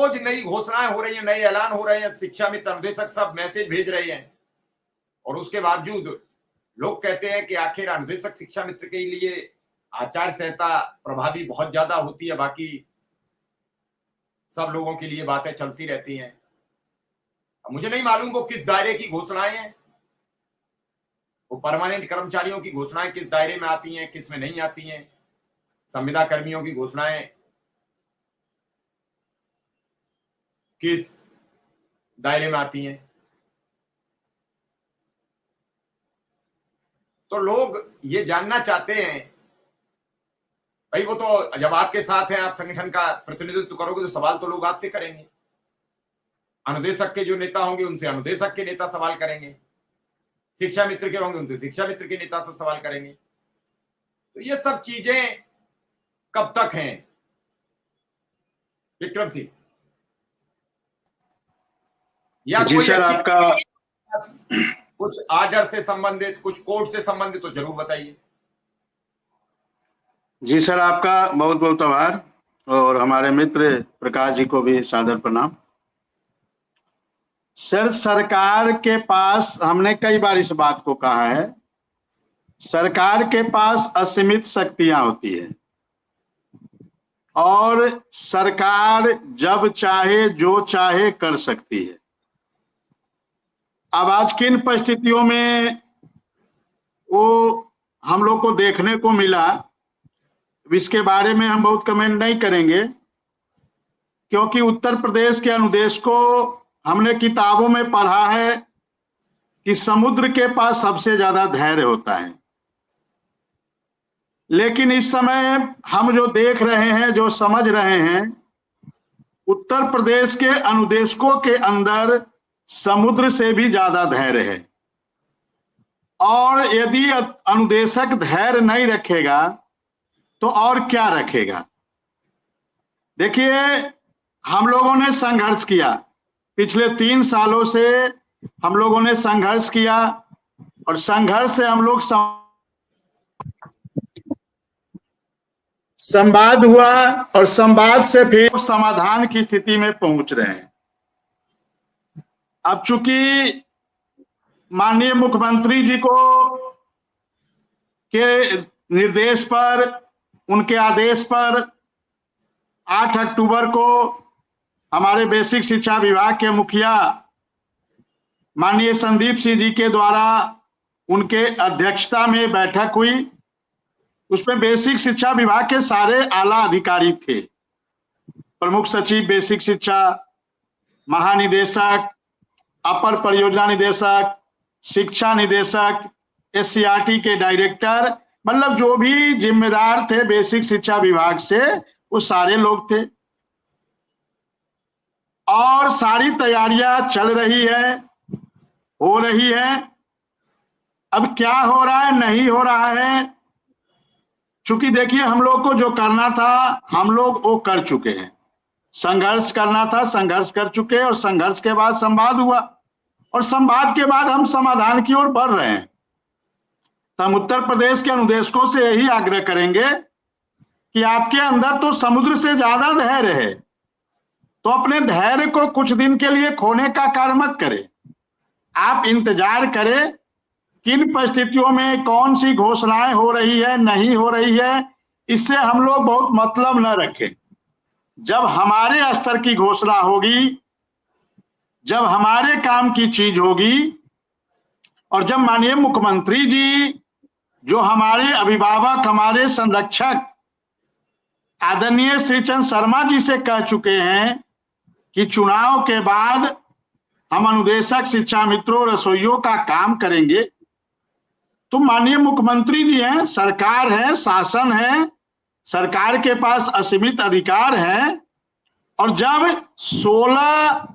रोज नई घोषणाएं हो रही हैं, नए ऐलान हो रहे हैं, शिक्षा मित्र अनुदेशक सब मैसेज भेज रहे हैं, और उसके बावजूद लोग कहते हैं कि आखिर अनुदेशक शिक्षा मित्र के लिए आचार संहिता प्रभावी बहुत ज्यादा होती है, बाकी सब लोगों के लिए बातें चलती रहती हैं। मुझे नहीं मालूम वो किस दायरे की घोषणाएं हैं, वो परमानेंट कर्मचारियों की घोषणाएं किस दायरे में आती हैं, किस में नहीं आती हैं, संविदा कर्मियों की घोषणाएं किस दायरे में आती हैं। तो लोग ये जानना चाहते हैं, भाई वो तो जब आपके साथ हैं, आप संगठन का प्रतिनिधित्व करोगे, तो सवाल तो लोग आपसे करेंगे। अनुदेशक के जो नेता होंगे उनसे अनुदेशक के नेता सवाल करेंगे, शिक्षा मित्र के होंगे उनसे शिक्षा मित्र के नेता से सवाल करेंगे। तो ये सब चीजें कब तक हैं विक्रम सिंह? या जी कोई सर, आपका कुछ आर्डर से संबंधित, कुछ कोर्ट से संबंधित तो जरूर बताइए। जी सर, आपका बहुत बहुत आभार, और हमारे मित्र प्रकाश जी को भी सादर प्रणाम। सर, सरकार के पास, हमने कई बार इस बात को कहा है, सरकार के पास असीमित शक्तियां होती है और सरकार जब चाहे जो चाहे कर सकती है। अब आज किन परिस्थितियों में वो हम लोग को देखने को मिला, इसके बारे में हम बहुत कमेंट नहीं करेंगे, क्योंकि उत्तर प्रदेश के अनुदेश को हमने किताबों में पढ़ा है कि समुद्र के पास सबसे ज्यादा धैर्य होता है। लेकिन इस समय हम जो देख रहे हैं, जो समझ रहे हैं, उत्तर प्रदेश के अनुदेशकों के अंदर समुद्र से भी ज्यादा धैर्य है। और यदि अनुदेशक धैर्य नहीं रखेगा तो और क्या रखेगा? देखिए, हम लोगों ने संघर्ष किया, पिछले 3 सालों से हम लोगों ने संघर्ष किया, और संघर्ष से हम लोग संवाद हुआ, और संवाद से फिर समाधान की स्थिति में पहुंच रहे हैं। अब चूंकि माननीय मुख्यमंत्री जी को के निर्देश पर, उनके आदेश पर 8 अक्टूबर को हमारे बेसिक शिक्षा विभाग के मुखिया माननीय संदीप सिंह जी के द्वारा उनके अध्यक्षता में बैठक हुई। उसमें बेसिक शिक्षा विभाग के सारे आला अधिकारी थे, प्रमुख सचिव बेसिक शिक्षा, महानिदेशक, अपर परियोजना निदेशक, शिक्षा निदेशक, एससीईआरटी के डायरेक्टर, मतलब जो भी जिम्मेदार थे बेसिक शिक्षा विभाग से, वो सारे लोग थे। और सारी तैयारियां चल रही है, हो रही है। अब क्या हो रहा है, नहीं हो रहा है, चूंकि देखिए, हम लोग को जो करना था हम लोग वो कर चुके हैं। संघर्ष करना था, संघर्ष कर चुके हैं, और संघर्ष के बाद संवाद हुआ, और संवाद के बाद हम समाधान की ओर बढ़ रहे हैं। तो हम उत्तर प्रदेश के अनुदेशकों से यही आग्रह करेंगे कि आपके अंदर तो समुद्र से ज्यादा धैर्य है, तो अपने धैर्य को कुछ दिन के लिए खोने का कार्य मत करें। आप इंतजार करें किन परिस्थितियों में कौन सी घोषणाएं हो रही है, नहीं हो रही है, इससे हम लोग बहुत मतलब न रखें। जब हमारे स्तर की घोषणा होगी, जब हमारे काम की चीज होगी, और जब माननीय मुख्यमंत्री जी, जो हमारे अभिभावक, हमारे संरक्षक आदरणीय श्री चंद्र शर्मा जी से कह चुके हैं कि चुनाव के बाद हम अनुदेशक, शिक्षा मित्रों, रसोइयों का काम करेंगे, तो माननीय मुख्यमंत्री जी हैं, सरकार है, शासन है, सरकार के पास असीमित अधिकार है। और जब 16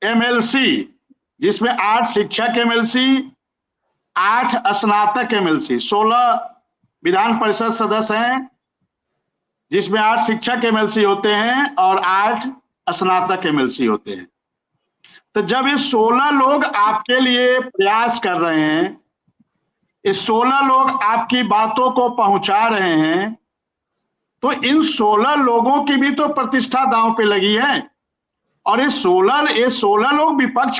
एमएलसी, जिसमें 8 शिक्षक एमएलसी, 8 स्नातक एमएलसी, 16 विधान परिषद सदस्य हैं, जिसमें 8 शिक्षक एमएलसी होते हैं और 8 स्नातक एमएलसी होते हैं। तो जब ये 16 लोग आपके लिए प्रयास कर रहे हैं, ये 16 लोग आपकी बातों को पहुंचा रहे हैं, तो इन 16 लोगों की भी तो प्रतिष्ठा दांव पे लगी है। और ये 16 लोग विपक्ष